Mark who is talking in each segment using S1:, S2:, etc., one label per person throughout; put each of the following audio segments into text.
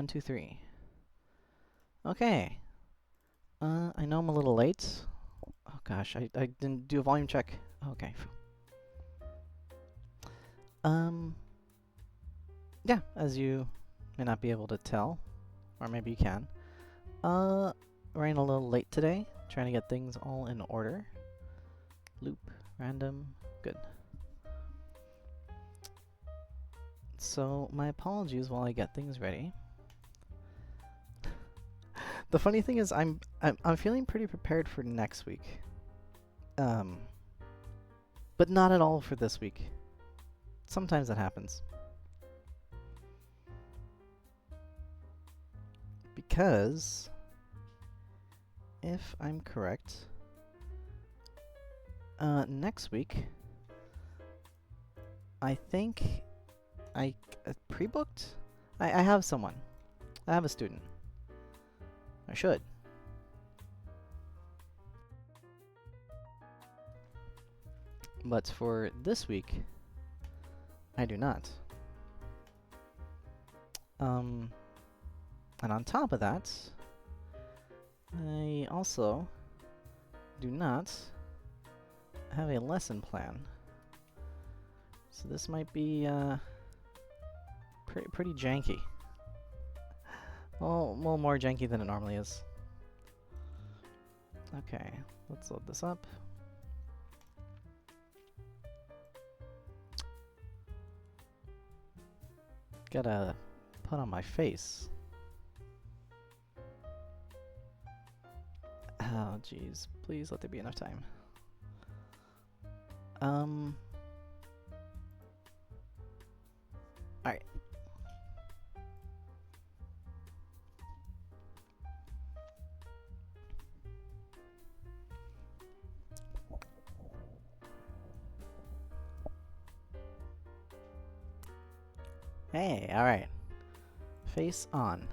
S1: 1, 2, 3. Okay. I know I'm a little late. Oh gosh, I didn't do a volume check. Okay. Yeah, as you may not be able to tell, or maybe you can. Running a little late today, trying to get things all in order. Loop, random, good. So my apologies while I get things ready. The funny thing is, I'm feeling pretty prepared for next week, but not at all for this week. Sometimes that happens. Because, if I'm correct, next week, I think I pre-booked? I have someone. I have a student. I should. But for this week, I do not. And on top of that, I also do not have a lesson plan. So this might be pretty janky. Well, more janky than it normally is. Okay, let's load this up. Gotta put on my face. Oh, jeez. Please let there be enough time. Alright. Hey, alright. Face on.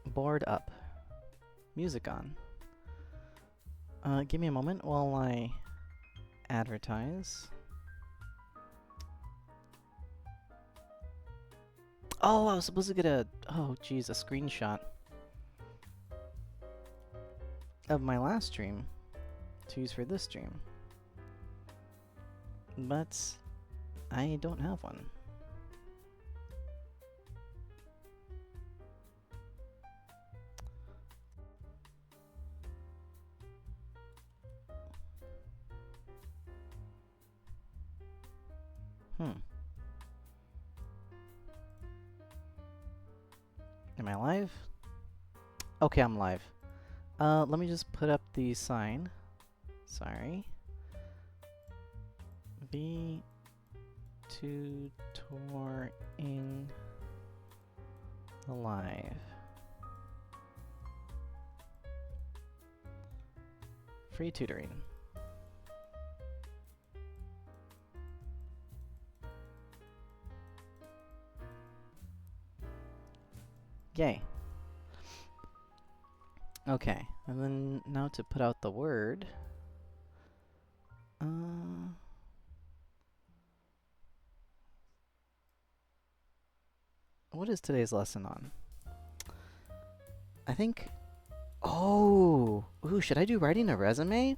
S1: Board up. Music on. Give me a moment while I advertise. Oh, I was supposed to get a screenshot of my last stream to use for this stream. But I don't have one. Am I live? Okay, I'm live. Let me just put up the sign. Sorry. Vtutoring live. Free tutoring. Yay. Okay, and then now to put out the word. What is today's lesson on? I think... Oh! Ooh, should I do writing a resume?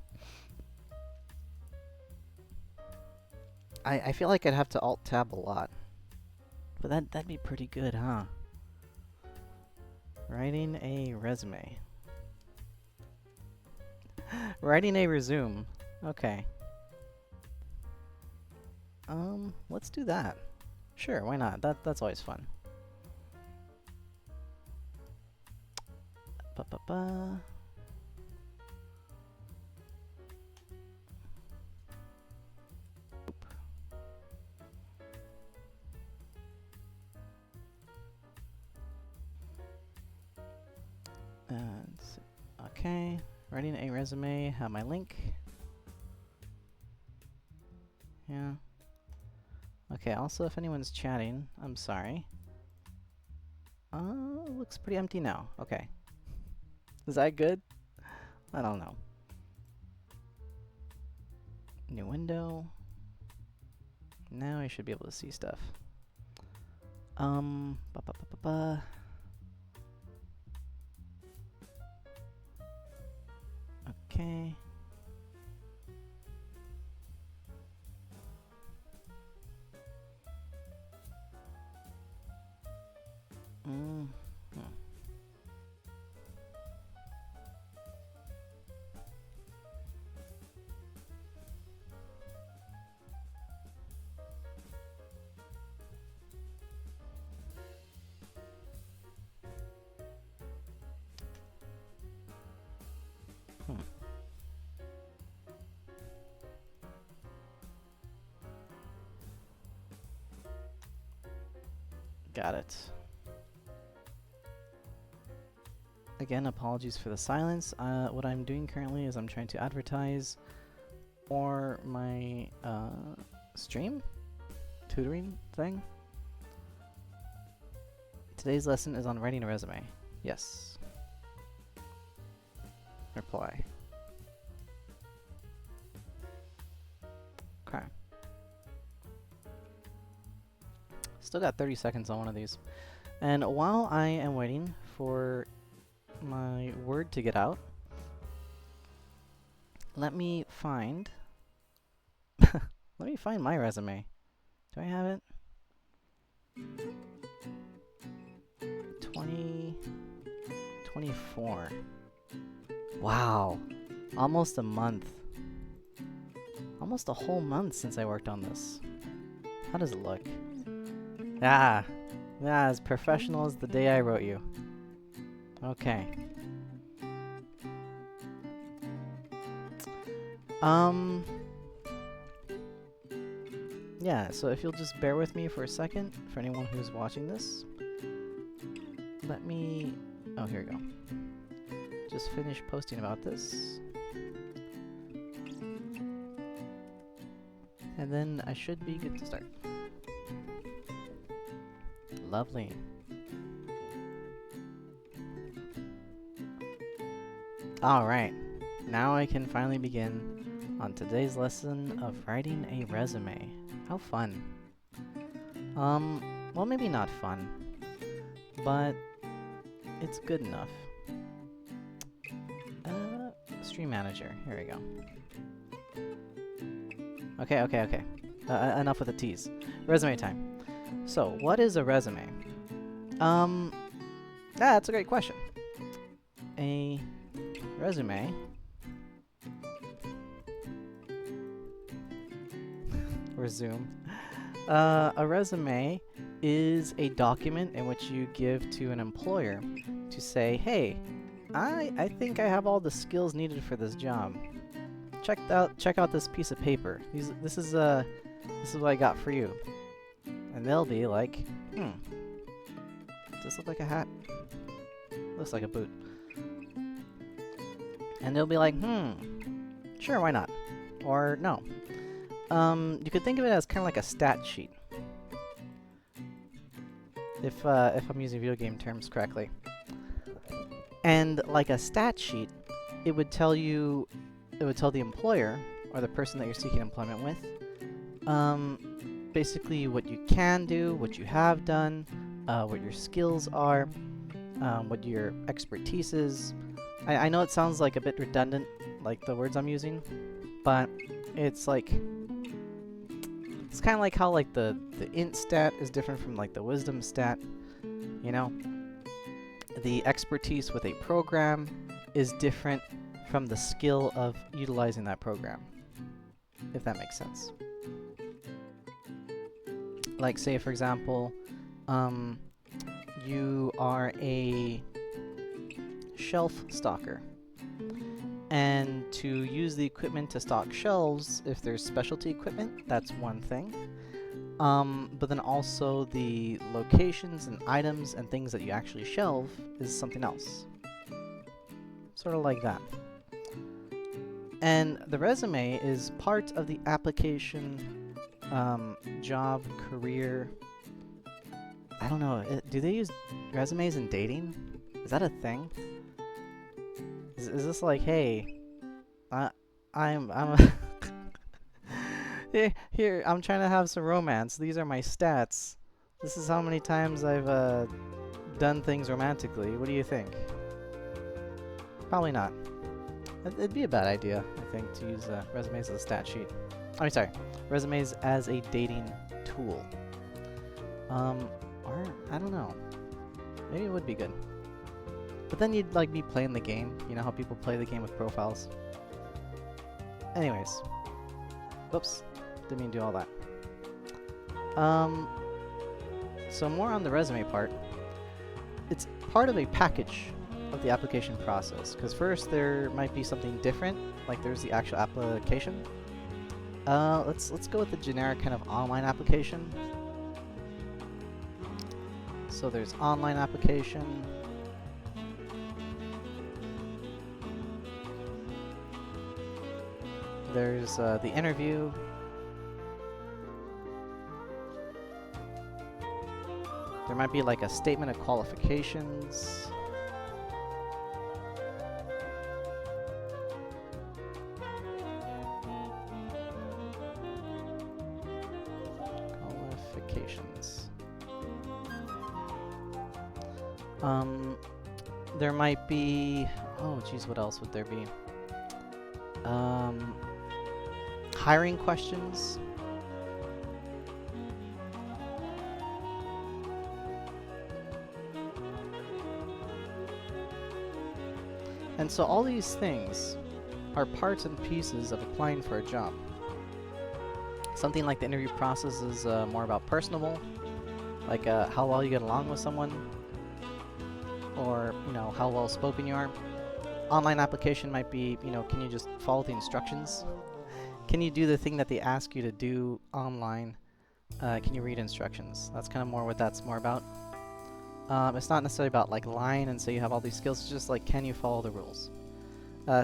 S1: I feel like I'd have to alt-tab a lot. But that'd be pretty good, huh? Writing a resume. Writing a resume. Okay. Let's do that. Sure, why not? That's always fun. Ba-ba-ba. And okay, writing a resume, have my link. Yeah. Okay, also if anyone's chatting, I'm sorry. Looks pretty empty now. Okay. Is that good? I don't know. New window. Now I should be able to see stuff. Hmm. Hmm. Got it. Again, apologies for the silence. What I'm doing currently is I'm trying to advertise for my stream tutoring thing. Today's lesson is on writing a resume. Yes. Reply. Okay. Still got 30 seconds on one of these. And while I am waiting for my word to get out, let me find let me find my resume. Do I have it? 2024. Wow. Almost a month. Almost a whole month since I worked on this. How does it look? Ah, yeah, as professional as the day I wrote you. Okay. Yeah, so if you'll just bear with me for a second, for anyone who's watching this, let me... Oh, here we go. Just finish posting about this. And then I should be good to start. Lovely. Alright, now I can finally begin on today's lesson of writing a resume. How fun. Well, maybe not fun, but it's good enough. Stream manager, here we go. Okay. Enough with the tease. Resume time. So, what is a resume? That's a great question. A resume resume. A resume is a document in which you give to an employer to say, hey, I think I have all the skills needed for this job. Check out this piece of paper. This is what I got for you. And they'll be like, does this look like a hat? Looks like a boot. And they'll be like, sure, why not? Or no. You could think of it as kind of like a stat sheet. If I'm using video game terms correctly. And like a stat sheet, it would tell the employer, or the person that you're seeking employment with, basically what you can do, what you have done, what your skills are, what your expertise is. I know it sounds like a bit redundant, like the words I'm using, but it's like, it's kind of like how like the int stat is different from like the wisdom stat, you know? The expertise with a program is different from the skill of utilizing that program, if that makes sense. Like say for example, you are a shelf stocker, and to use the equipment to stock shelves, if there's specialty equipment, that's one thing. But then also the locations and items and things that you actually shelve is something else. Sort of like that. And the resume is part of the application, job, career. I don't know. Do they use resumes in dating? Is that a thing? Is this like, hey, I'm here, I'm trying to have some romance. These are my stats. This is how many times I've done things romantically. What do you think? Probably not. It'd be a bad idea, I think, to use resumes as a stat sheet. I mean, sorry, resumes as a dating tool. Or I don't know. Maybe it would be good. But then you'd like be playing the game. You know how people play the game with profiles. Anyways. Whoops. Didn't mean to do all that. So more on the resume part. It's part of a package of the application process. Because first there might be something different. Like there's the actual application. Let's go with the generic kind of online application. So there's online application. There's the interview. There might be like a statement of qualifications. There might be, oh geez, what else would there be? Hiring questions. And so all these things are parts and pieces of applying for a job. Something like the interview process is more about personable, like how well you get along with someone, or you know how well spoken you are. Online application might be, you know, can you just follow the instructions? Can you do the thing that they ask you to do online? Can you read instructions? That's kind of more what that's more about. It's not necessarily about like lying and say you have all these skills. It's just like, can you follow the rules?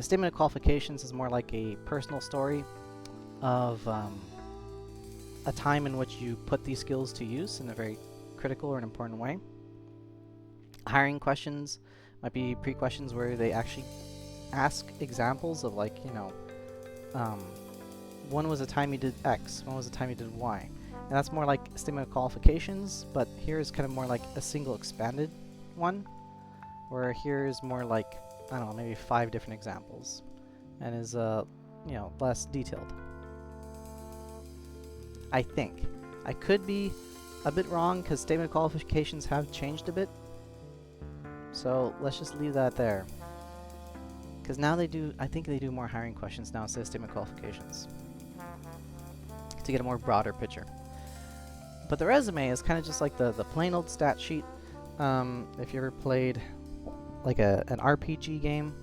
S1: Statement of qualifications is more like a personal story of a time in which you put these skills to use in a very critical or an important way. Hiring questions might be pre-questions where they actually ask examples of like, you know, when was the time you did X? When was the time you did Y? And that's more like statement of qualifications, but here is kind of more like a single expanded one, where here is more like, I don't know, maybe 5 different examples, and is, you know, less detailed. I think. I could be a bit wrong because statement of qualifications have changed a bit. So let's just leave that there. Because now they do, I think they do more hiring questions now instead of statement qualifications, to get a more broader picture. But the resume is kind of just like the plain old stat sheet. If you ever played like an RPG game,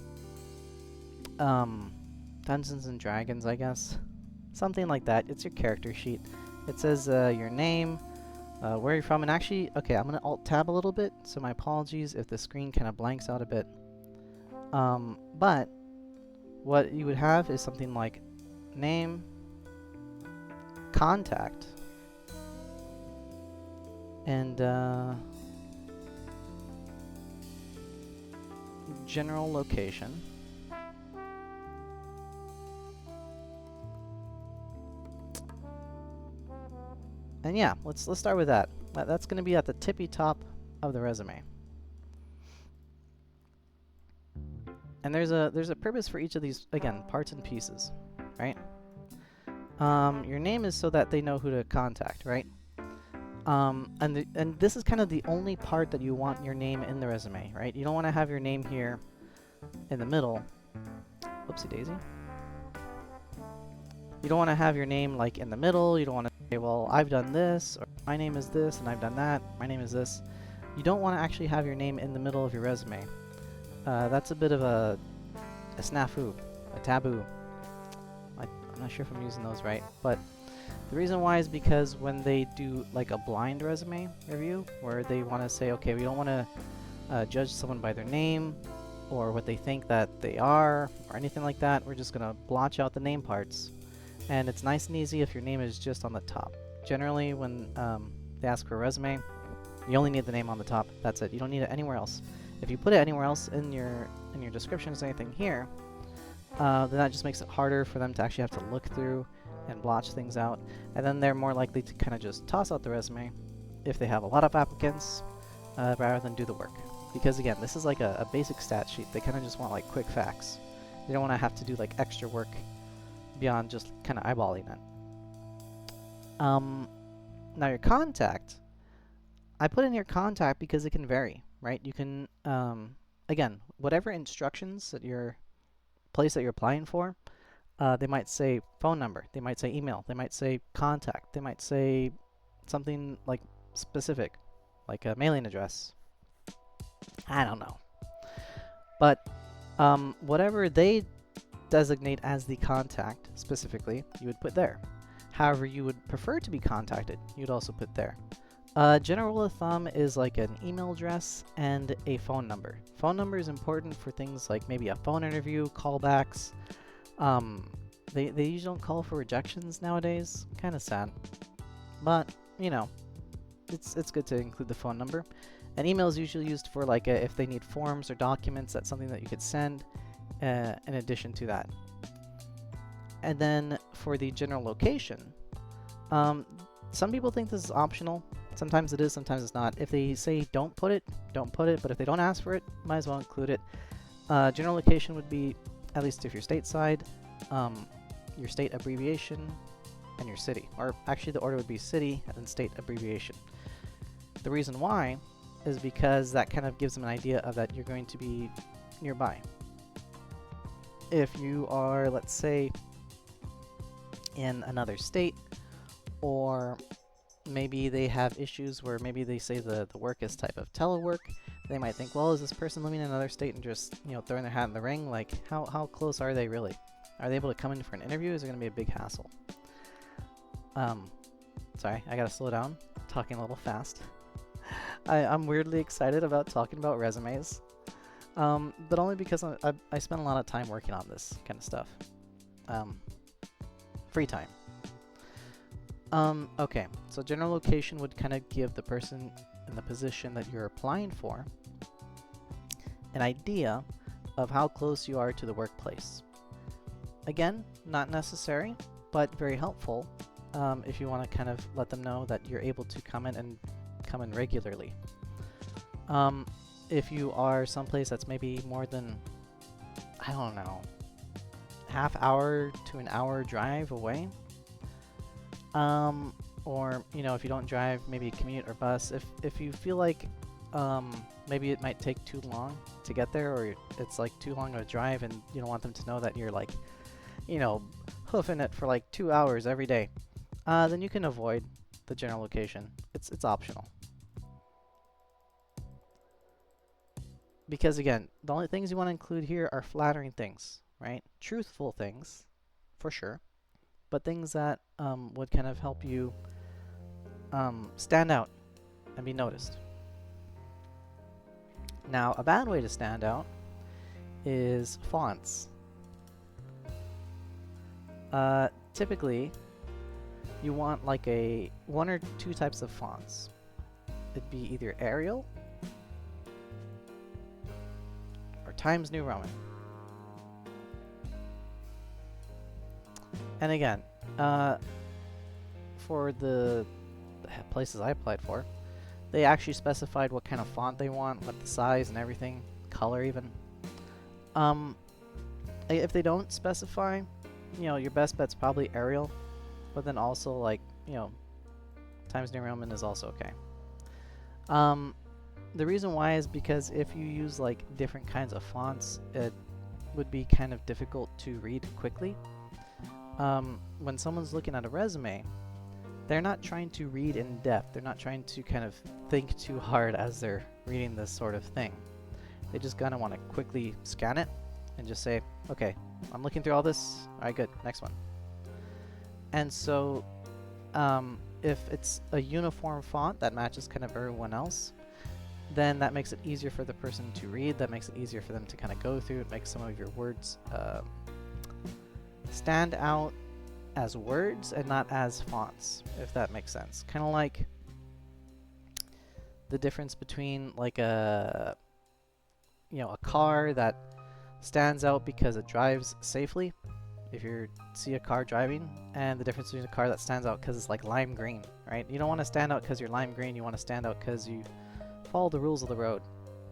S1: Dungeons and Dragons, I guess, something like that. It's your character sheet. It says your name, where you're from, and actually, okay, I'm gonna Alt-Tab a little bit, so my apologies if the screen kind of blanks out a bit. But what you would have is something like name, contact, and general location. And yeah, let's start with that. That's going to be at the tippy top of the resume. And there's a purpose for each of these, again, parts and pieces, right? Your name is so that they know who to contact, right? And this is kind of the only part that you want your name in the resume, right? You don't want to have your name here in the middle. Whoopsie daisy. You don't want to have your name like in the middle. You don't want to say, well, I've done this, or my name is this, and I've done that. My name is this. You don't want to actually have your name in the middle of your resume. That's a bit of a snafu, a taboo. I'm not sure if I'm using those right, but the reason why is because when they do like a blind resume review, where they want to say, okay, we don't want to judge someone by their name or what they think that they are or anything like that, we're just going to blotch out the name parts. And it's nice and easy if your name is just on the top. Generally, when they ask for a resume, you only need the name on the top. That's it. You don't need it anywhere else. If you put it anywhere else in your descriptions, anything here, then that just makes it harder for them to actually have to look through and blotch things out. And then they're more likely to kind of just toss out the resume if they have a lot of applicants rather than do the work. Because again, this is like a basic stat sheet. They kind of just want like quick facts. They don't want to have to do like extra work beyond just kind of eyeballing it. Now your contact, I put in your contact because it can vary. right? You can, again, whatever instructions that your place that you're applying for, they might say phone number, they might say email, they might say contact, they might say something like specific, like a mailing address. I don't know. But whatever they designate as the contact specifically, you would put there. However you would prefer to be contacted, you'd also put there. General rule of thumb is like an email address and a phone number. Phone number is important for things like maybe a phone interview, callbacks. They usually don't call for rejections nowadays. Kind of sad, but you know, it's good to include the phone number. An email is usually used for like if they need forms or documents. That's something that you could send in addition to that. And then for the general location, some people think this is optional. Sometimes it is, sometimes it's not. If they say don't put it, don't put it. But if they don't ask for it, might as well include it. General location would be, at least if you're stateside, your state abbreviation and your city. Or actually the order would be city and then state abbreviation. The reason why is because that kind of gives them an idea of that you're going to be nearby. If you are, let's say, in another state, or maybe they have issues where maybe they say the work is type of telework, they might think, well, is this person living in another state and just, you know, throwing their hat in the ring? Like, how close are they really? Are they able to come in for an interview? Is it going to be a big hassle? Sorry, I gotta slow down. Talking a little fast. I'm weirdly excited about talking about resumes, but only because I spend a lot of time working on this kind of stuff. Free time. Okay, so general location would kind of give the person in the position that you're applying for an idea of how close you are to the workplace. Again, not necessary, but very helpful if you want to kind of let them know that you're able to come in regularly. If you are someplace that's maybe more than, I don't know, half hour to an hour drive away, or you know, if you don't drive, maybe commute or bus. If you feel like maybe it might take too long to get there, or it's like too long of a drive, and you don't want them to know that you're like, you know, hoofing it for like 2 hours every day, then you can avoid the general location. It's optional. Because again, the only things you want to include here are flattering things, right? Truthful things, for sure, but things that would kind of help you stand out and be noticed. Now, a bad way to stand out is fonts. Typically, you want like one or two types of fonts. It'd be either Arial or Times New Roman. And again, for the places I applied for, they actually specified what kind of font they want, what the size and everything, color even. If they don't specify, you know, your best bet's probably Arial, but then also like, you know, Times New Roman is also okay. The reason why is because if you use like different kinds of fonts, it would be kind of difficult to read quickly. When someone's looking at a resume, they're not trying to read in depth. They're not trying to kind of think too hard as they're reading this sort of thing. They just kind of want to quickly scan it and just say, okay, I'm looking through all this. All right, good, next one. And so if it's a uniform font that matches kind of everyone else, then that makes it easier for the person to read. That makes it easier for them to kind of go through. It makes some of your words stand out as words and not as fonts, if that makes sense. Kind of like the difference between like a car that stands out because it drives safely, if you see a car driving, and the difference between a car that stands out because it's like lime green, right? You don't want to stand out because you're lime green. You want to stand out because you follow the rules of the road,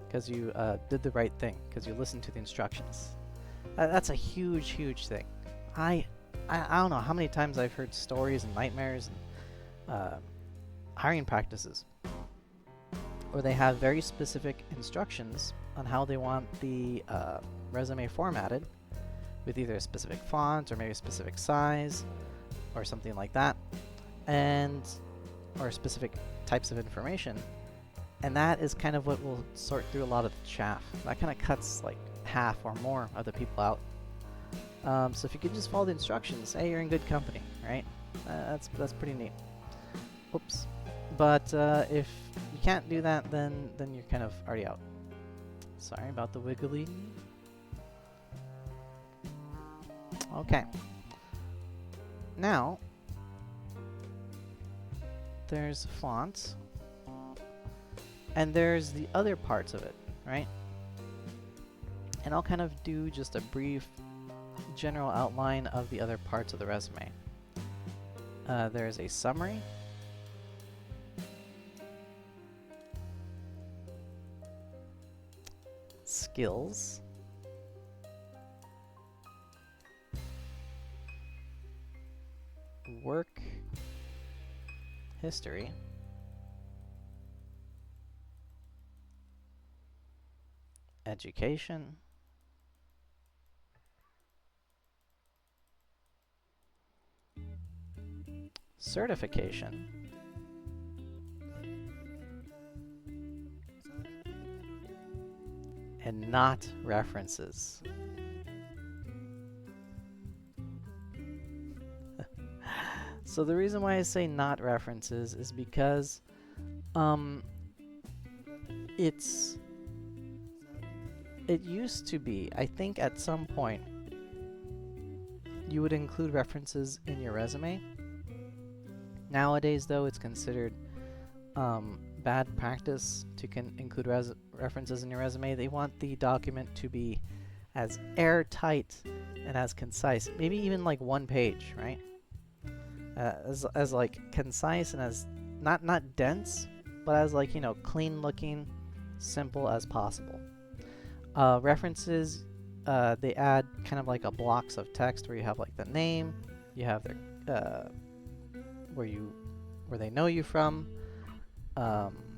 S1: because you did the right thing, because you listened to the instructions. That's a huge thing. I don't know how many times I've heard stories and nightmares and hiring practices or they have very specific instructions on how they want the resume formatted, with either a specific font or maybe a specific size or something like that, and or specific types of information. And that is kind of what will sort through a lot of the chaff. That kind of cuts like half or more of the people out. So if you could just follow the instructions, hey, you're in good company, right? That's pretty neat. Oops. But if you can't do that, then you're kind of already out. Sorry about the wiggling. Okay. Now, there's fonts, and there's the other parts of it, right? And I'll kind of do just a brief general outline of the other parts of the resume. There's a summary, skills, work history, education, certification, and not references. So the reason why I say not references is because it used to be, I think at some point, you would include references in your resume. Nowadays, though, it's considered bad practice to include references in your resume. They want the document to be as airtight and as concise, maybe even like one page, right? As like concise and as not dense, but as like, you know, clean looking, simple as possible. References, they add kind of like a blocks of text where you have like the name, you have their where they know you from,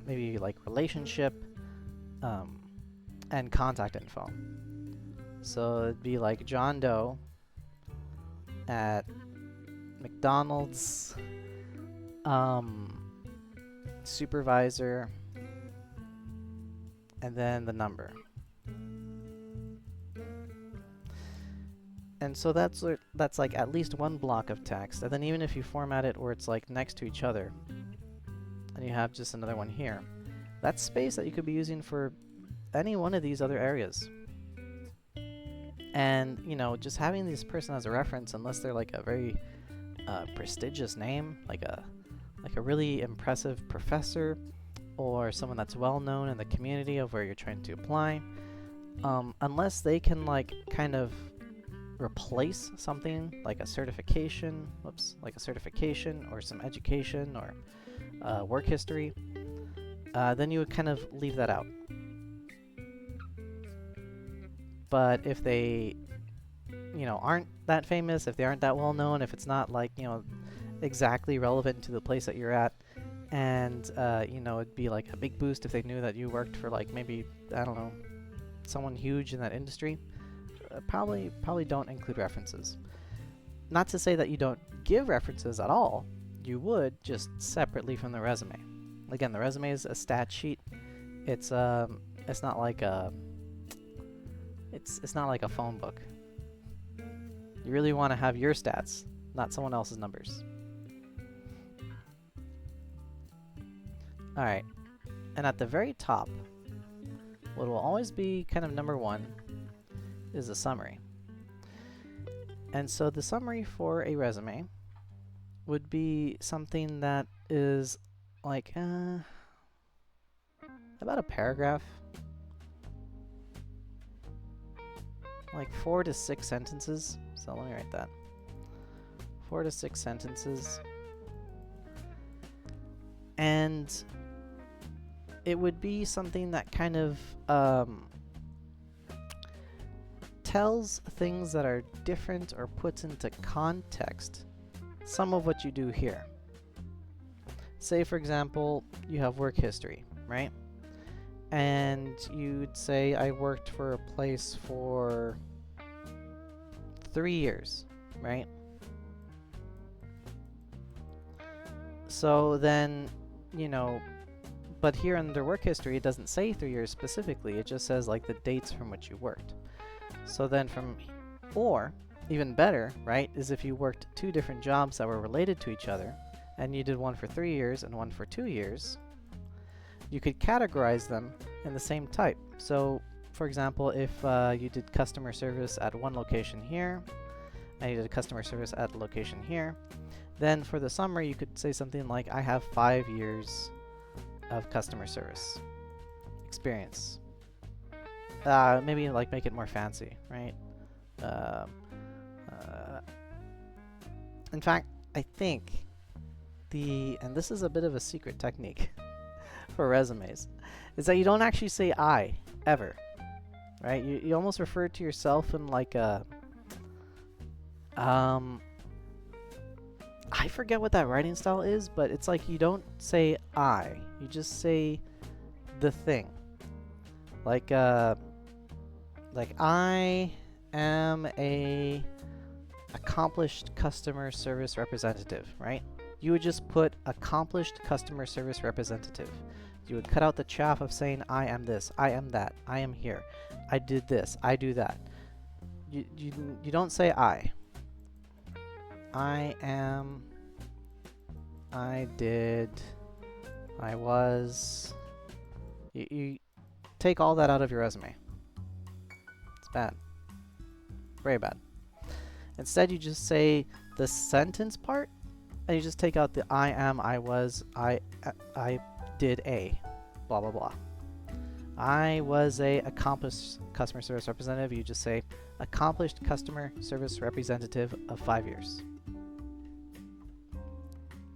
S1: maybe like relationship, and contact info. So it'd be like John Doe at McDonald's, supervisor, and then the number. And so that's like at least one block of text. And then even if you format it where it's like next to each other, and you have just another one here, that's space that you could be using for any one of these other areas. And, you know, just having this person as a reference, unless they're like a very prestigious name, like a really impressive professor, or someone that's well known in the community of where you're trying to apply, unless they can like kind of replace something like a certification, or some education or work history, then you would kind of leave that out. But if they, you know, aren't that famous, if they aren't that well known, if it's not like, you know, exactly relevant to the place that you're at, and you know, it'd be like a big boost if they knew that you worked for like maybe, I don't know, someone huge in that industry, probably don't include references. Not to say that you don't give references at all. You would, just separately from the resume. Again, the resume is a stat sheet. It's not like a it's not like a phone book. You really want to have your stats, not someone else's numbers. All right, and at the very top, what will always be kind of number one is a summary. And so the summary for a resume would be something that is like about a paragraph, like 4 to 6 sentences. So let me write that. 4 to 6 sentences. And it would be something that kind of tells things that are different or puts into context some of what you do here. Say, for example, you have work history, right? and you'd say I worked for a place for 3 years, right? So then, you know, but here under work history, it doesn't say 3 years specifically. It just says like the dates from which you worked. So then or even better, right, is if you worked 2 different jobs that were related to each other, and you did one for 3 years and one for 2 years, you could categorize them in the same type. So, for example, if you did customer service at one location here, and you did customer service at a location here, then for the summary, you could say something like, I have 5 years of customer service experience. Maybe like make it more fancy, right? In fact, I think and this is a bit of a secret technique for resumes, is that you don't actually say I, ever, right? You almost refer to yourself in like a, I forget what that writing style is, but it's like you don't say I, you just say the thing. Like I am a accomplished customer service representative, right? You would just put accomplished customer service representative. You would cut out the chaff of saying I am this, I am that, I am here, I did this, I do that. You don't say I am, I did, I was. You take all that out of your resume. It's bad. Very bad. Instead, you just say the sentence part, and you just take out the I am, I was, I did a, blah, blah, blah. I was a accomplished customer service representative. You just say accomplished customer service representative of 5 years.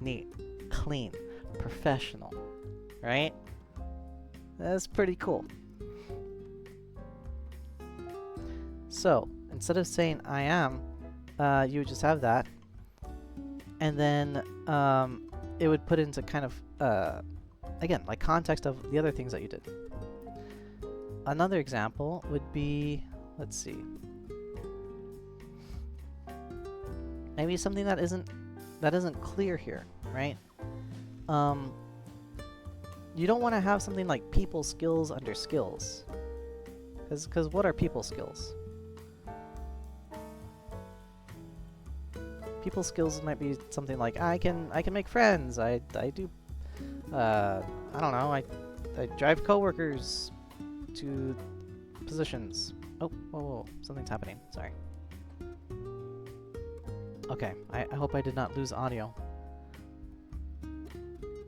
S1: Neat, clean, professional, right? That's pretty cool. So, instead of saying I am, you would just have that, and then it would put into kind of, again, like context of the other things that you did. Another example would be, let's see, maybe something that isn't clear here, right? You don't want to have something like people skills under skills, because what are people skills? People skills might be something like I can make friends. I do. I don't know. I drive coworkers to positions. Oh, whoa, something's happening. Sorry. Okay, I hope I did not lose audio.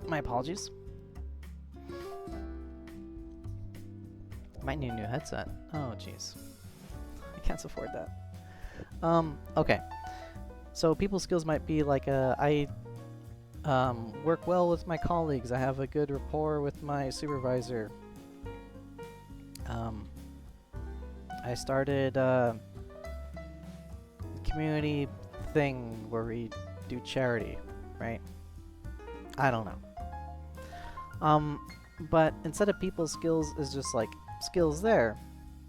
S1: My apologies. Might need a new headset. Oh, jeez. I can't afford that. Okay. So people skills might be like I work well with my colleagues. I have a good rapport with my supervisor. I started a community thing where we do charity, right? I don't know. But instead of people skills is just like skills there,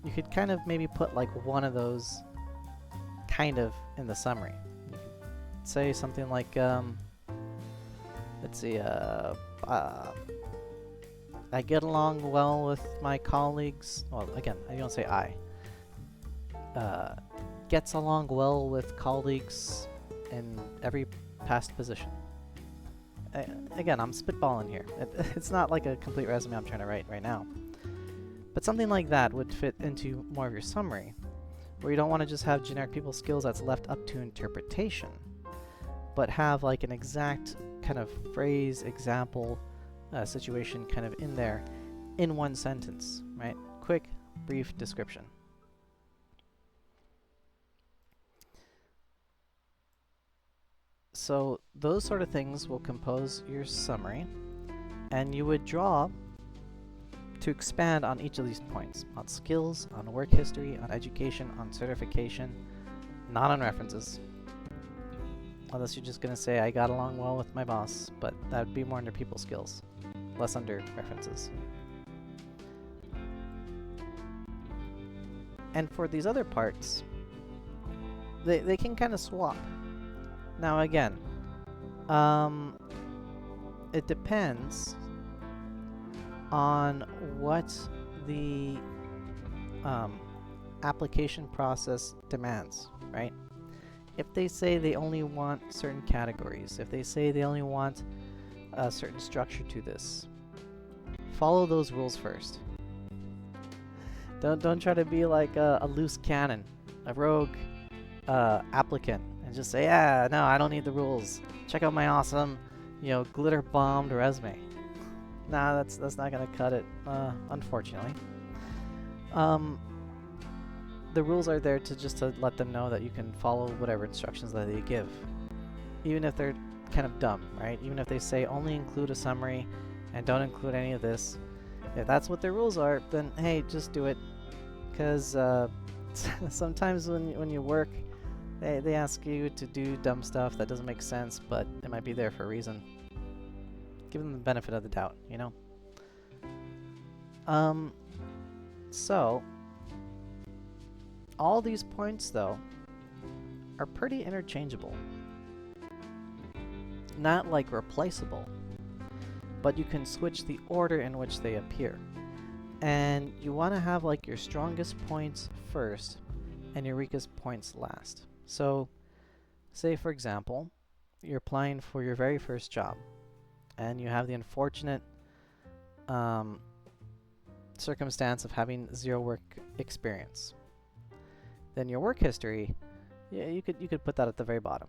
S1: you could kind of maybe put like one of those kind of in the summary. You could say something like, let's see, I get along well with my colleagues. Well, again, I don't say I. Gets along well with colleagues in every past position. Again, I'm spitballing here. It's not like a complete resume I'm trying to write right now. But something like that would fit into more of your summary, where you don't want to just have generic people skills that's left up to interpretation, but have like an exact kind of phrase, example, situation kind of in there in one sentence, right? Quick, brief description. So those sort of things will compose your summary, and you would draw to expand on each of these points, on skills, on work history, on education, on certification, not on references. Unless you're just going to say, I got along well with my boss, but that would be more under people skills, less under references. And for these other parts, they can kind of swap. Now again, it depends on what the application process demands, right? If they say they only want certain categories, if they say they only want a certain structure to this, follow those rules first. Don't try to be like a loose cannon, a rogue applicant, and just say, yeah, no, I don't need the rules. Check out my awesome, glitter bombed resume. Nah, that's not gonna cut it, unfortunately. The rules are there to let them know that you can follow whatever instructions that they give, even if they're kind of dumb, right? Even if they say only include a summary and don't include any of this. If that's what their rules are, then hey, just do it. Because sometimes when you work, they ask you to do dumb stuff that doesn't make sense, but it might be there for a reason. Give them the benefit of the doubt, you know? So, all these points, though, are pretty interchangeable. Not like replaceable, but you can switch the order in which they appear. And you want to have like your strongest points first and your weakest points last. So, say for example, you're applying for your very first job and you have the unfortunate circumstance of having 0 work experience. Then your work history, yeah, you could put that at the very bottom,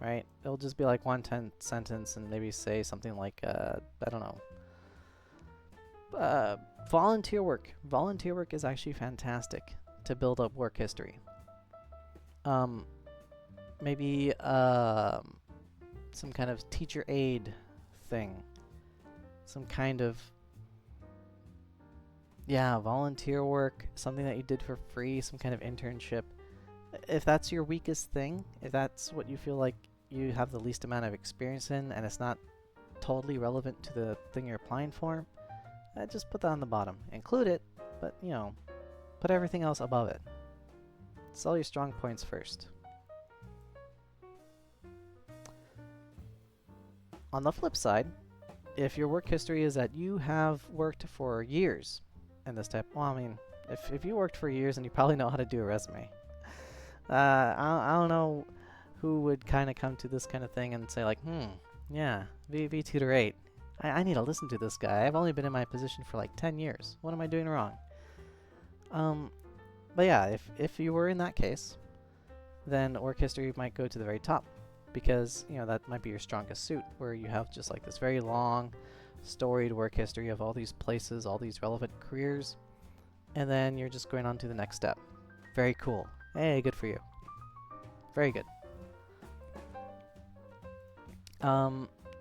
S1: right? It'll just be like one sentence and maybe say something like, I don't know, volunteer work. Volunteer work is actually fantastic to build up work history. Maybe some kind of teacher aid thing. Some kind of, yeah, volunteer work, something that you did for free, some kind of internship. If that's your weakest thing, if that's what you feel like you have the least amount of experience in and it's not totally relevant to the thing you're applying for, just put that on the bottom. Include it, but, put everything else above it. Sell your strong points first. On the flip side, if your work history is that you have worked for years in this type, well, I mean, if you worked for years, then you probably know how to do a resume. I don't know who would kind of come to this kind of thing and say like, yeah, Vtutor 8. I need to listen to this guy. I've only been in my position for like 10 years. What am I doing wrong? But yeah, if you were in that case, then work history might go to the very top because, that might be your strongest suit where you have just like this very long, storied work history of all these places, all these relevant careers, and then you're just going on to the next step. Very cool. Hey, good for you. Very good.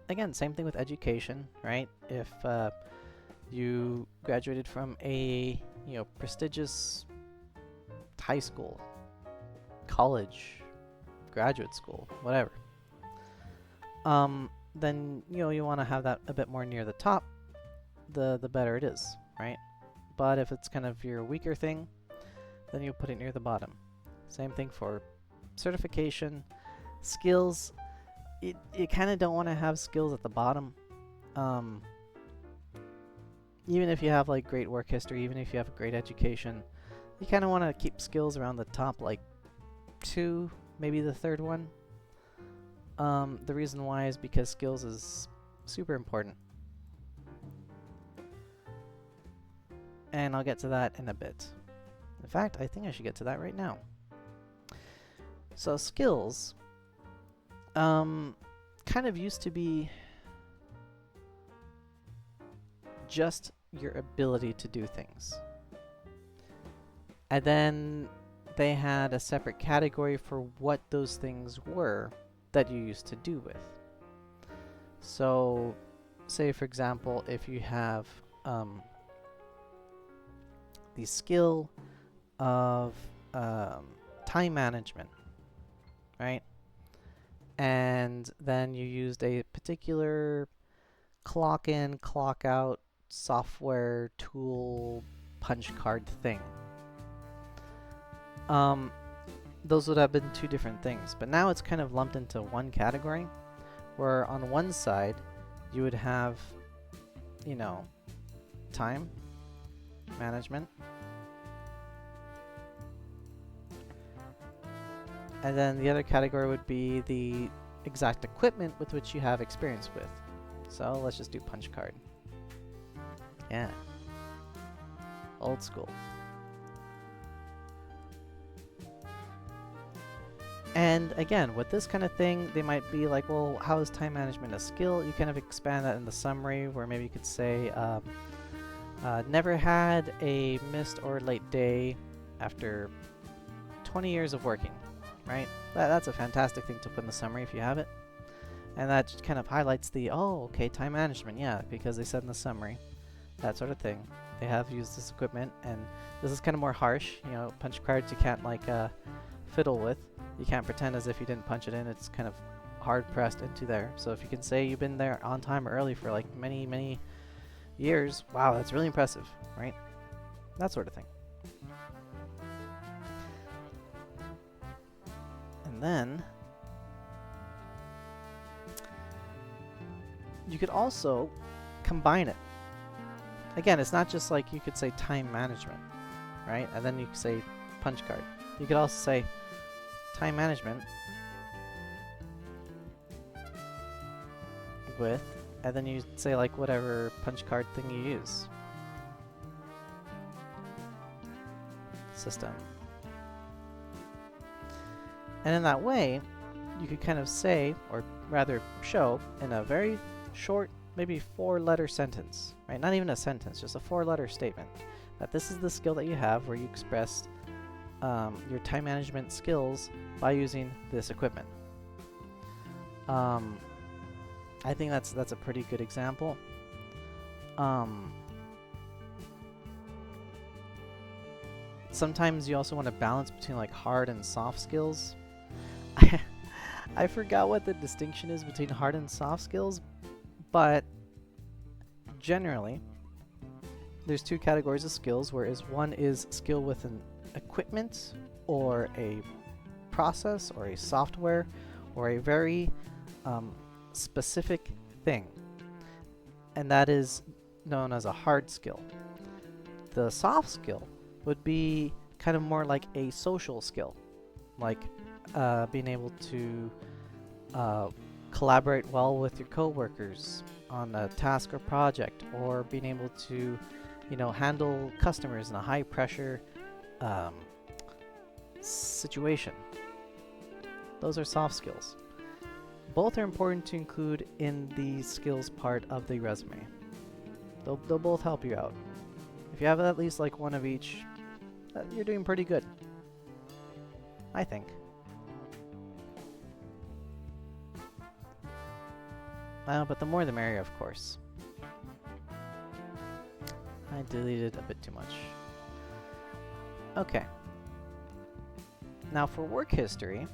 S1: Again, same thing with education, right? If you graduated from a prestigious high school, college, graduate school, whatever, then you want to have that a bit more near the top, the better it is, right? But if it's kind of your weaker thing, then you put it near the bottom. Same thing for certification, skills. You kind of don't want to have skills at the bottom. Even if you have like great work history, even if you have a great education, you kind of want to keep skills around the top, like 2, maybe the third one. The reason why is because skills is super important. And I'll get to that in a bit. In fact, I think I should get to that right now. So skills kind of used to be just your ability to do things. And then they had a separate category for what those things were that you used to do with. So, say for example, if you have the skill of time management, right? And then you used a particular clock in, clock out software tool punch card thing. those would have been two different things. But now it's kind of lumped into one category, where on one side you would have, you know, time management, and then the other category would be the exact equipment with which you have experience with. So let's just do punch card. Yeah. Old school. And again, with this kind of thing, they might be like, well, how is time management a skill? You kind of expand that in the summary, where maybe you could say, never had a missed or late day after 20 years of working, right? That's a fantastic thing to put in the summary if you have it. And that kind of highlights the, oh, okay, time management, yeah, because they said in the summary, that sort of thing. They have used this equipment, and this is kind of more harsh. You know, punch cards you can't like fiddle with. You can't pretend as if you didn't punch it in. It's kind of hard pressed into there. So if you can say you've been there on time or early for like many, many years, wow, that's really impressive, right? That sort of thing. And then you could also combine it. Again, it's not just like you could say time management, right? And then you could say punch card. You could also say time management with, and then you say like whatever punch card thing you use. System. And in that way, you could kind of say, or rather show, in a very short, maybe 4-letter sentence, right? Not even a sentence, just a 4-letter statement, that this is the skill that you have where you expressed your time management skills by using this equipment. I think that's a pretty good example. Sometimes you also want to balance between like hard and soft skills. I forgot what the distinction is between hard and soft skills, but generally there's 2 categories of skills, whereas one is skill with an equipment or a process or a software or a very specific thing, and that is known as a hard skill. The soft skill would be kind of more like a social skill, like being able to collaborate well with your coworkers on a task or project, or being able to, you know, handle customers in a high pressure situation. Those are soft skills. Both are important to include in the skills part of the resume. They'll both help you out. If you have at least like one of each, you're doing pretty good, I think. But the more the merrier, of course. I deleted a bit too much. Okay. Now for work history,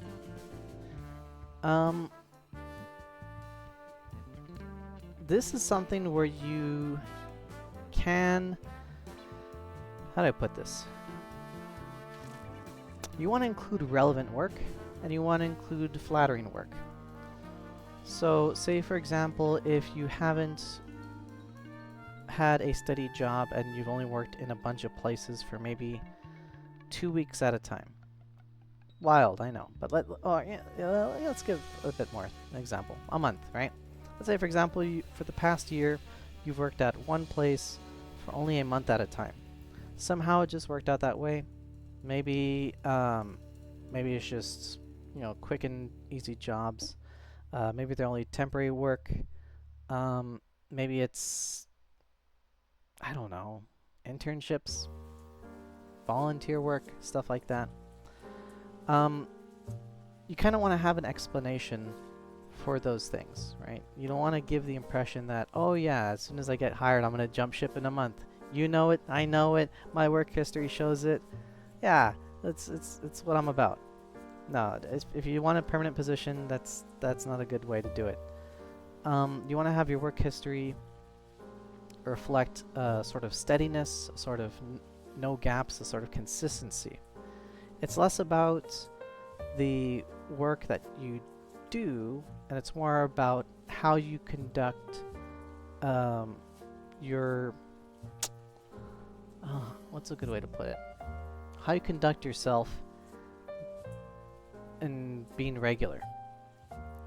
S1: this is something where you can, how do I put this? You want to include relevant work, and you want to include flattering work. So say for example, if you haven't had a steady job and you've only worked in a bunch of places for maybe 2 weeks at a time. Wild, I know, but let's give a bit more example. A month, right? Let's say for example, for the past year, you've worked at one place for only a month at a time. Somehow it just worked out that way. Maybe it's just, you know, quick and easy jobs. Maybe they're only temporary work. Maybe it's, I don't know, internships, volunteer work, stuff like that. You kind of want to have an explanation for those things, right? You don't want to give the impression that, oh yeah, as soon as I get hired, I'm going to jump ship in a month. You know it, I know it, my work history shows it. Yeah, it's what I'm about. No, if you want a permanent position, that's not a good way to do it. You want to have your work history reflect sort of steadiness, sort of no gaps, a sort of consistency. It's less about the work that you do, and it's more about how you conduct your what's a good way to put it? How you conduct yourself in being regular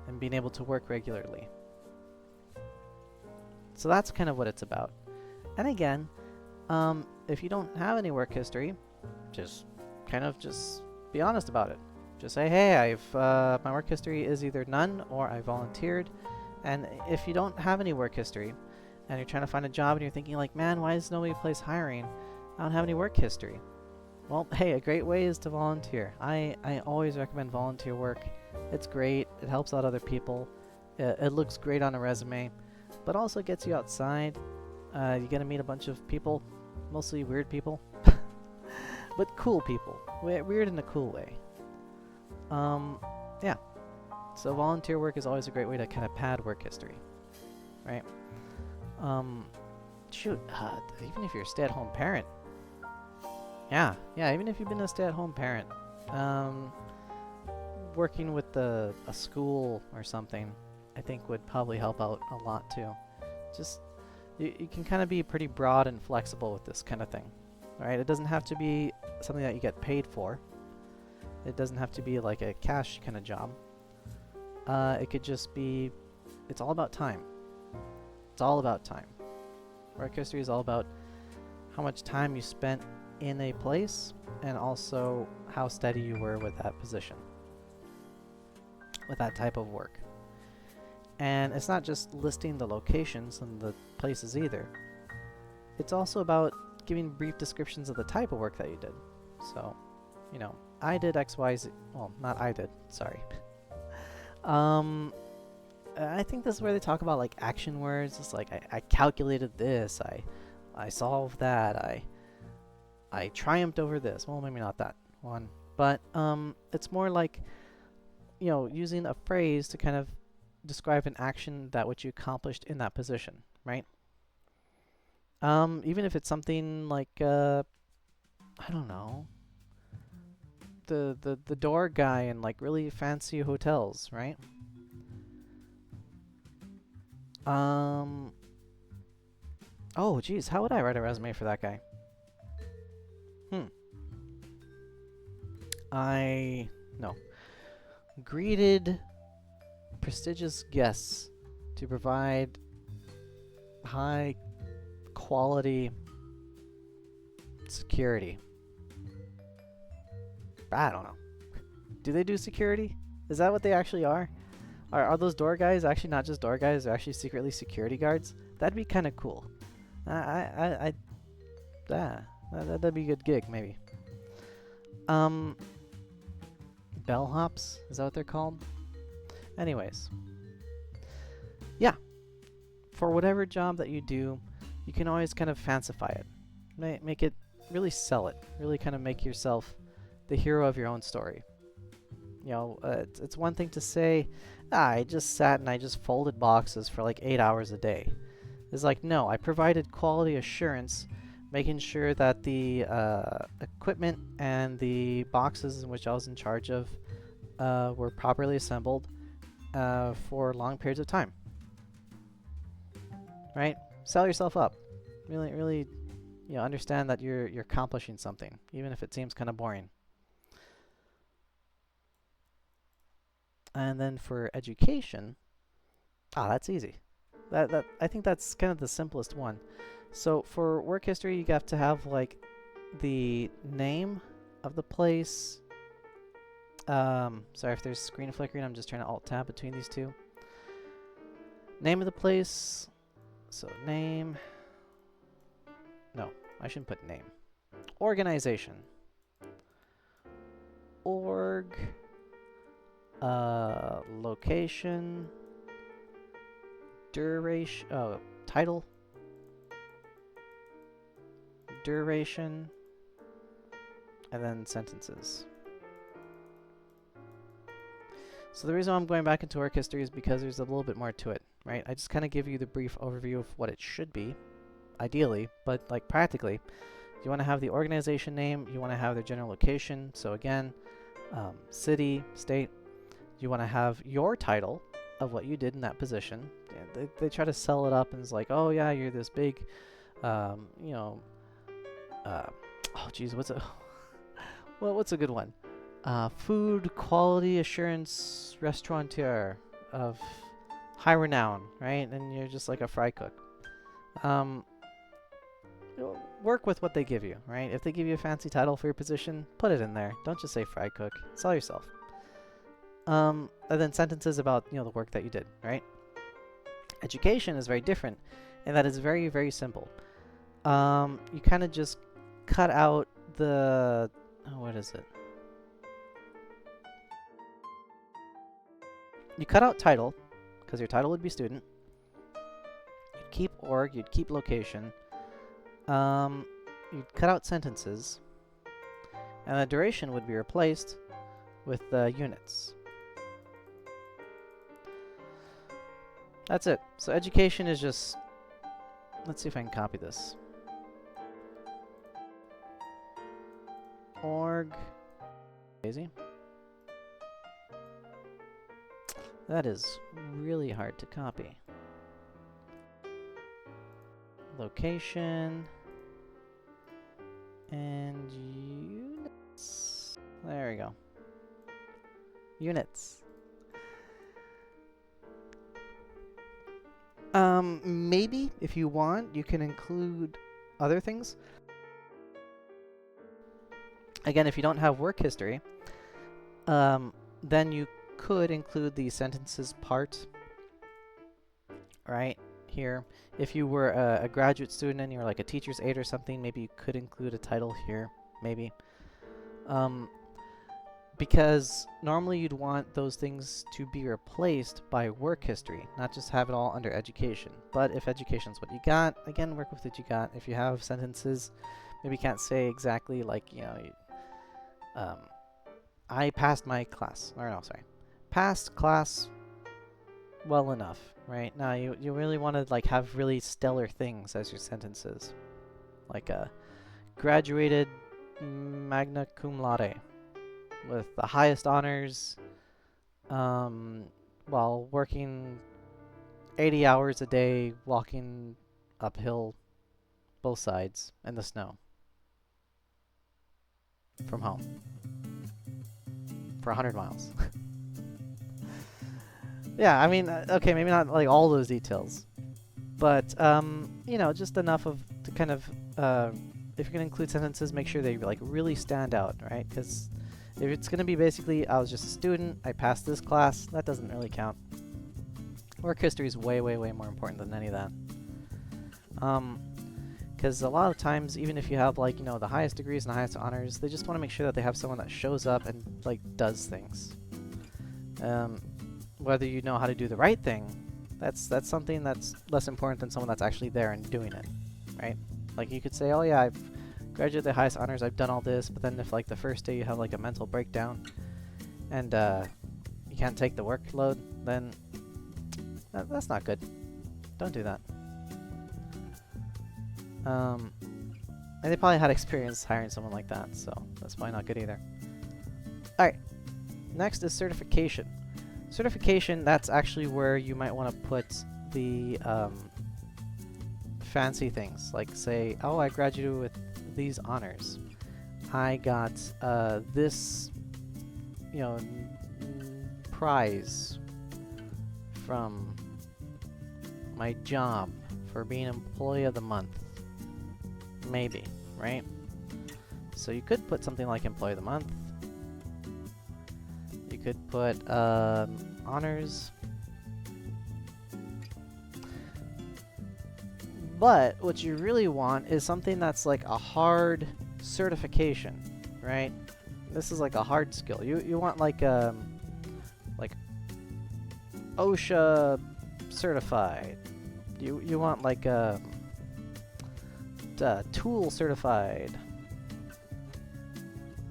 S1: and being able to work regularly. So that's kind of what it's about. And again, if you don't have any work history, just be honest about it. Just say, hey, my work history is either none or I volunteered. And if you don't have any work history and you're trying to find a job and you're thinking like, man, why is nobody place hiring? I don't have any work history. Well, hey, a great way is to volunteer. I always recommend volunteer work. It's great. It helps out other people. It looks great on a resume, but also gets you outside. You get to meet a bunch of people, mostly weird people, but cool people. Weird in a cool way. Yeah. So volunteer work is always a great way to kind of pad work history, right? Shoot, even if you're a stay-at-home parent. Yeah, even if you've been a stay-at-home parent, working with a school or something, I think would probably help out a lot too. Just, you can kind of be pretty broad and flexible with this kind of thing, right? It doesn't have to be something that you get paid for. It doesn't have to be like a cash kind of job. It could just be, it's all about time. It's all about time. Work history is all about how much time you spent in a place and also how steady you were with that position, with that type of work. And it's not just listing the locations and the places either. It's also about giving brief descriptions of the type of work that you did. So, you know, I did XYZ. Well, not I did. Sorry. I think this is where they talk about like action words. It's like I calculated this. I solved that. I triumphed over this. Well, maybe not that one, but it's more like, you know, using a phrase to kind of describe an action that which you accomplished in that position, right? Even if it's something like I don't know, the door guy in like really fancy hotels, right? Oh geez, how would I write a resume for that guy? Greeted prestigious guests to provide high quality security. I don't know. Do they do security? Is that what they actually are? Are those door guys actually not just door guys? They're actually secretly security guards? That'd be kind of cool. That'd be a good gig, maybe. Bellhops? Is that what they're called? Anyways. Yeah. For whatever job that you do, you can always kind of fancify it. Make it, really sell it. Really kind of make yourself the hero of your own story. You know, it's one thing to say, I just sat and I just folded boxes for like 8 hours a day. It's like, no, I provided quality assurance, making sure that the equipment and the boxes in which I was in charge of were properly assembled for long periods of time. Right? Sell yourself up. Really, you know, understand that you're accomplishing something, even if it seems kind of boring. And then for education, that's easy. That I think that's kind of the simplest one. So for work history, you have to have like the name of the place. Sorry if there's screen flickering. I'm just trying to alt tab between these two. Name of the place. So name. No, I shouldn't put name. Organization. Org. Location. Duration. Title. Duration. And then sentences. So the reason I'm going back into work history is because there's a little bit more to it, right? I just kind of give you the brief overview of what it should be, ideally, but like practically, You want to have the organization name. You want to have their general location. So again, city, state. You want to have your title of what you did in that position. They try to sell it up and it's like, oh yeah, you're this big, you know, oh geez, what's a good one? Food quality assurance restaurateur of high renown, right? And you're just like a fry cook. Work with what they give you, right? If they give you a fancy title for your position, put it in there. Don't just say fry cook. Sell yourself. And then sentences about, you know, the work that you did, right? Education is very different, and that is very, very simple. You kind of just cut out the, what is it? You cut out title, because your title would be student. You'd keep org, you'd keep location. You'd cut out sentences, and the duration would be replaced with units. That's it. So education is just, let's see if I can copy this. Org. Crazy. That is really hard to copy. Location. And units. There we go. Units. Maybe if you want, you can include other things. Again, if you don't have work history, then you could include the sentences part right here. If you were a graduate student and you were like a teacher's aide or something, maybe you could include a title here, maybe. Because normally you'd want those things to be replaced by work history, not just have it all under education. But if education's what you got, again, work with what you got. If you have sentences, maybe you can't say exactly like, you know, I passed my class, or no, sorry, passed class well enough, right? Now you really want to like have really stellar things as your sentences, like graduated magna cum laude with the highest honors, while working 80 hours a day walking uphill both sides in the snow from home for 100 miles. Yeah, I mean, okay, maybe not like all those details, but you know, just enough of to kind of if you're gonna include sentences, make sure they like really stand out, right? Because if it's gonna be basically, I was just a student, I passed this class, that doesn't really count. Work history is way, way, way more important than any of that. Because a lot of times, even if you have like, you know, the highest degrees and the highest honors, they just want to make sure that they have someone that shows up and like does things. Whether you know how to do the right thing, that's something that's less important than someone that's actually there and doing it, right? Like you could say, oh yeah, I've graduated the highest honors, I've done all this, but then if like the first day you have like a mental breakdown and you can't take the workload, then that's not good. Don't do that. And they probably had experience hiring someone like that, so that's probably not good either. Alright, next is certification. Certification, that's actually where you might want to put the fancy things, like say, oh, I graduated with these honors. I got this, you know, prize from my job for being Employee of the Month. Maybe, right? So you could put something like Employee of the Month. You could put honors. But what you really want is something that's like a hard certification, right? This is like a hard skill. You want like OSHA certified. You want like tool certified.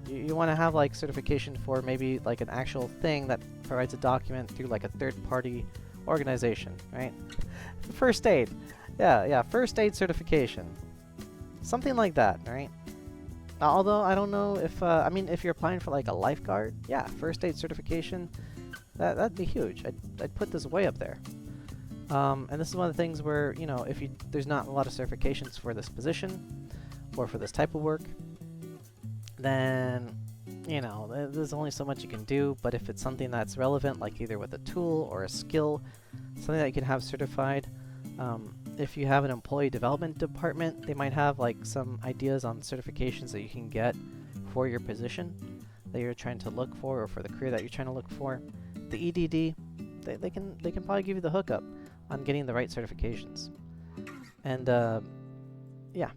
S1: You want to have like certification for maybe like an actual thing that provides a document through like a third-party organization, right? First aid. Yeah, first aid certification. Something like that, right? Although I don't know if I mean if you're applying for like a lifeguard, yeah, first aid certification, that'd be huge. I'd put this way up there. And this is one of the things where, you know, if there's not a lot of certifications for this position or for this type of work, then, you know, there's only so much you can do. But if it's something that's relevant, like either with a tool or a skill, something that you can have certified, if you have an employee development department, they might have like some ideas on certifications that you can get for your position that you're trying to look for, or for the career that you're trying to look for. The EDD, they can probably give you the hookup on getting the right certifications. And yeah,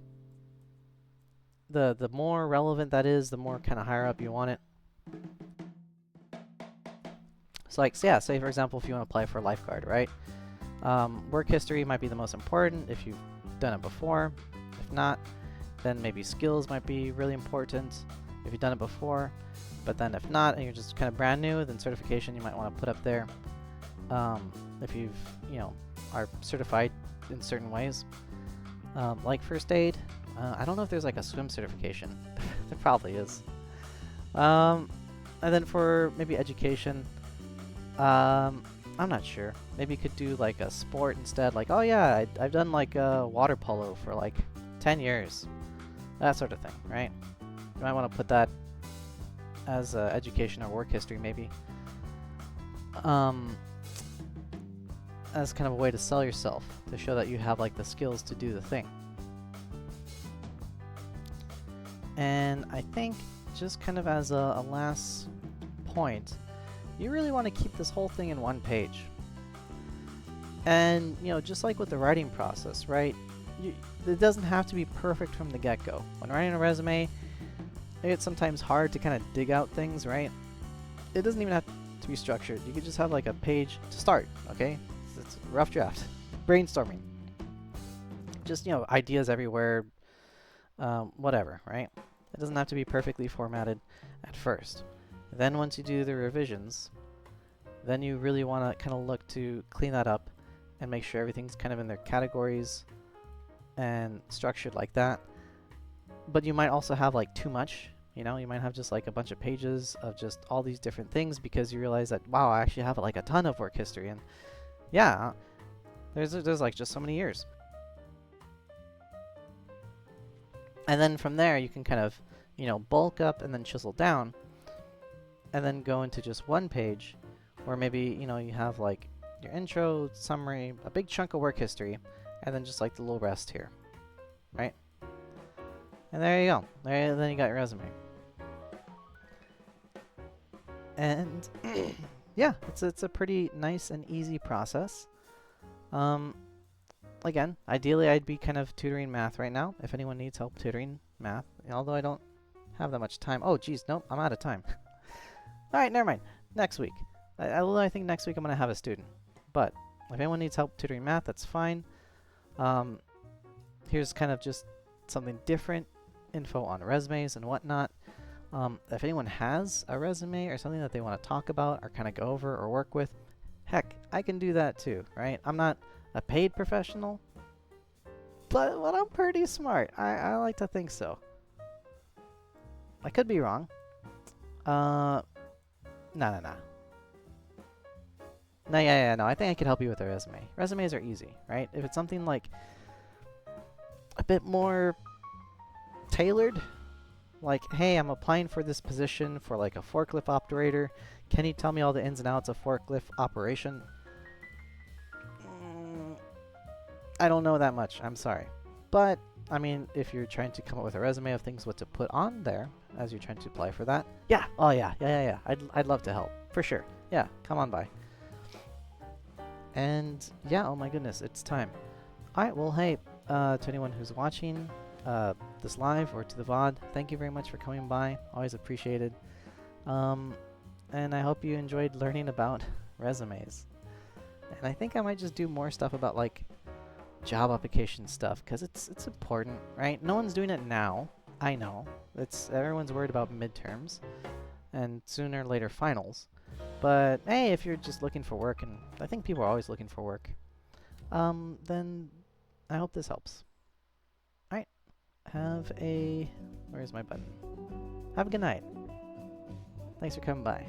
S1: the more relevant that is, the more kind of higher up you want it. So like, yeah, say for example, if you want to apply for a lifeguard, right? Work history might be the most important if you've done it before. If not, then maybe skills might be really important if you've done it before. But then if not, and you're just kind of brand new, then certification you might want to put up there. If you've, you know, are certified in certain ways. Like first aid, I don't know if there's like a swim certification. There probably is. And then for maybe education, I'm not sure. Maybe you could do like a sport instead. Like, oh yeah, I've done like water polo for like 10 years. That sort of thing, right? You might want to put that as education or work history maybe. As kind of a way to sell yourself, to show that you have like the skills to do the thing. And I think just kind of as a last point, you really want to keep this whole thing in one page. And, you know, just like with the writing process, right? It doesn't have to be perfect from the get-go. When writing a resume, it's sometimes hard to kind of dig out things, right? It doesn't even have to be structured. You could just have like a page to start, okay? It's a rough draft. Brainstorming. Just, you know, ideas everywhere, whatever, right? It doesn't have to be perfectly formatted at first. Then once you do the revisions, then you really want to kind of look to clean that up and make sure everything's kind of in their categories and structured like that. But you might also have like too much, you know, you might have just like a bunch of pages of just all these different things because you realize that, wow, I actually have like a ton of work history, and yeah, there's like just so many years. And then from there you can kind of, you know, bulk up and then chisel down and then go into just one page where maybe, you know, you have like your intro, summary, a big chunk of work history, and then just like the little rest here, right? And there you go. Then you got your resume. And yeah, it's a pretty nice and easy process. Again, ideally I'd be kind of tutoring math right now, if anyone needs help tutoring math, although I don't have that much time. Oh geez, nope, I'm out of time. Alright, never mind. Next week. I think next week I'm going to have a student. But if anyone needs help tutoring math, that's fine. Here's kind of just something different, info on resumes and whatnot. If anyone has a resume or something that they want to talk about or kind of go over or work with, heck, I can do that too, right? I'm not a paid professional, but I'm pretty smart. I like to think so. I could be wrong. No. No, no. I think I could help you with a resume. Resumes are easy, right? If it's something like a bit more tailored, like, hey, I'm applying for this position for like a forklift operator. Can you tell me all the ins and outs of forklift operation? I don't know that much. I'm sorry. But, I mean, if you're trying to come up with a resume of things what to put on there as you're trying to apply for that, yeah. Oh, yeah. I'd love to help. For sure. Yeah, come on by. And, yeah, oh my goodness, it's time. Alright, well, hey, to anyone who's watching this live or to the VOD, thank you very much for coming by. Always appreciated. And I hope you enjoyed learning about resumes. And I think I might just do more stuff about, like, job application stuff, because it's important, right? No one's doing it now. I know. Everyone's worried about midterms and sooner or later finals. But hey, if you're just looking for work, and I think people are always looking for work, then I hope this helps. Alright, Where's my button? Have a good night. Thanks for coming by.